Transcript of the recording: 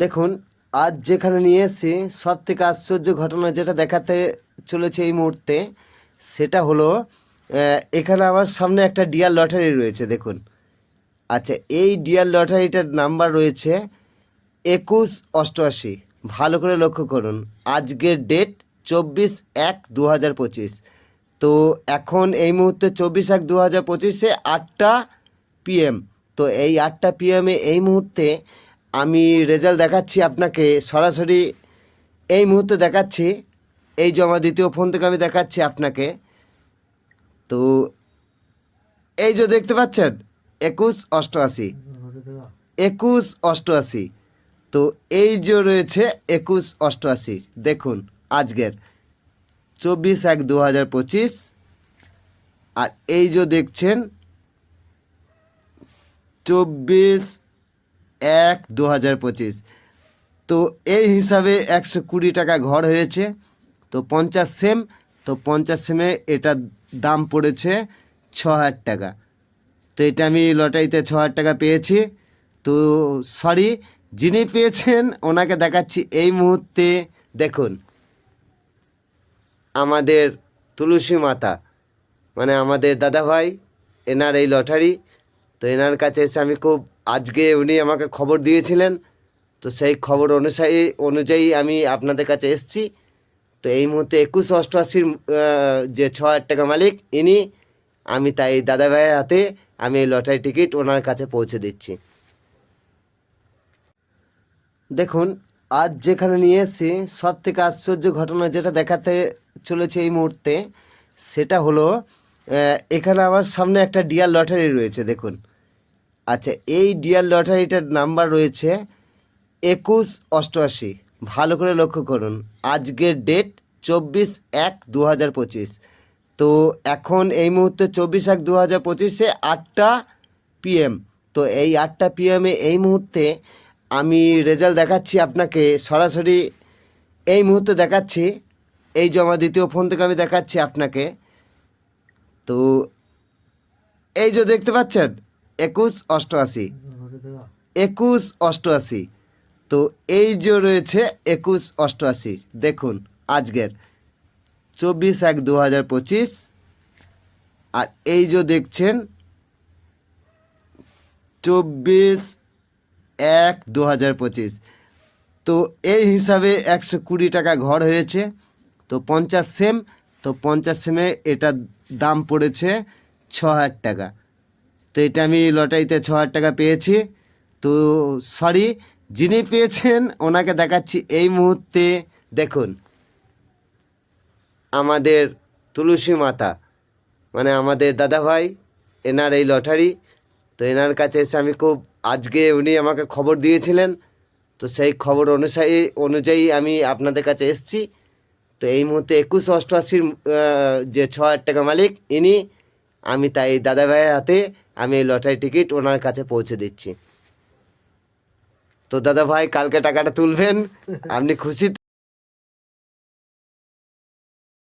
দেখুন, আজ যেখানে নিয়ে এসেছি সব থেকে আশ্চর্য ঘটনা যেটা দেখাতে চলেছে এই মুহূর্তে, সেটা হলো এখানে আমার সামনে একটা ডিয়ার লটারি রয়েছে। দেখুন, আচ্ছা, এই ডিয়ার লটারিটার নাম্বার রয়েছে 2188। ভালো করে লক্ষ্য করুন, আজকের ডেট 24/1/2025। তো এখন এই মুহূর্তে 24/1/2025-এ 8টা PM। তো এই 8টা PM-এ এই মুহূর্তে আমি রেজাল্ট দেখাচ্ছি আপনাকে সরাসরি। এই মুহূর্তে দেখাচ্ছি, এই জমা দ্বিতীয় ফোন থেকে আমি দেখাচ্ছি আপনাকে। তো এই যে দেখতে পাচ্ছেন 2188, 2188। তো এই যে রয়েছে 2188, দেখুন আজকের 24/1/2025। আর এই যে দেখছেন 24/1/2025। তো এই হিসাবে 120 টাকা ঘর হয়েছে। তো 50 সেম, তো 50 সেমে এটার দাম পড়েছে 6,000 টাকা। তো এটা আমি লটারিতে 6,000 টাকা পেয়েছি। তো সরি, যিনি পেয়েছেন ওনাকে দেখাচ্ছি এই মুহূর্তে। দেখুন, আমাদের তুলসী মাতা, মানে আমাদের দাদাভাই, এনার এই লটারি। তো এনার কাছে এসে আমি খুব, আজকে উনি আমাকে খবর দিয়েছিলেন, তো সেই খবর অনুযায়ী আমি আপনাদের কাছে এসেছি। তো এই মুহূর্তে 2188-র যে 6,000 টাকা মালিক ইনি, আমি তাই দাদাভাইয়ের হাতে আমি এই লটারি টিকিট ওনার কাছে পৌঁছে দিচ্ছি। দেখুন, আজ যেখানে নিয়ে এসেছি সব থেকে আশ্চর্য ঘটনা যেটা দেখাতে চলেছে এই মুহূর্তে, সেটা হলো এখানে আমার সামনে একটা ডিয়ার লটারি রয়েছে। দেখুন, আচ্ছা, এই ডিয়ার লটারিটার নাম্বার রয়েছে 2188। ভালো করে লক্ষ্য করুন, আজকের ডেট 24/1/2025। তো এখন এই মুহূর্তে 24/1/2025-এ 8টা PM। তো এই 8টা PM-এ এই মুহূর্তে আমি রেজাল্ট দেখাচ্ছি আপনাকে সরাসরি। এই মুহূর্তে দেখাচ্ছি, এই জমা দ্বিতীয় ফোন থেকে আমি দেখাচ্ছি আপনাকে। তো এই যে দেখতে পাচ্ছেন 2188, 2188। তো এই যে রয়েছে 2188, দেখুন আজকের 24/1/2025। আর এই যে দেখছেন 24/1/2025। তো এই হিসাবে 120 টাকা ঘর হয়েছে। তো 50 সেম, তো 50 সেমে এটার দাম পড়েছে 6,000 টাকা। তো এটা আমি লটারিতে 6,000 টাকা পেয়েছি। তো সরি, যিনি পেয়েছেন ওনাকে দেখাচ্ছি এই মুহূর্তে। দেখুন, আমাদের তুলসী মাতা, মানে আমাদের দাদাভাই, এনার এই লটারি। তো এনার কাছে এসে আমি খুব, আজকে উনি আমাকে খবর দিয়েছিলেন, তো সেই খবর অনুযায়ী আমি আপনাদের কাছে এসেছি। তো এই মুহূর্তে 2188-র যে 6,000 টাকা মালিক ইনি, আমি তাই দাদাভাইয়ের হাতে আমি এই লটারি টিকিট ওনার কাছে পৌঁছে দিচ্ছি। তো দাদাভাই, কালকে টাকাটা তুলবেন, আপনি খুশি?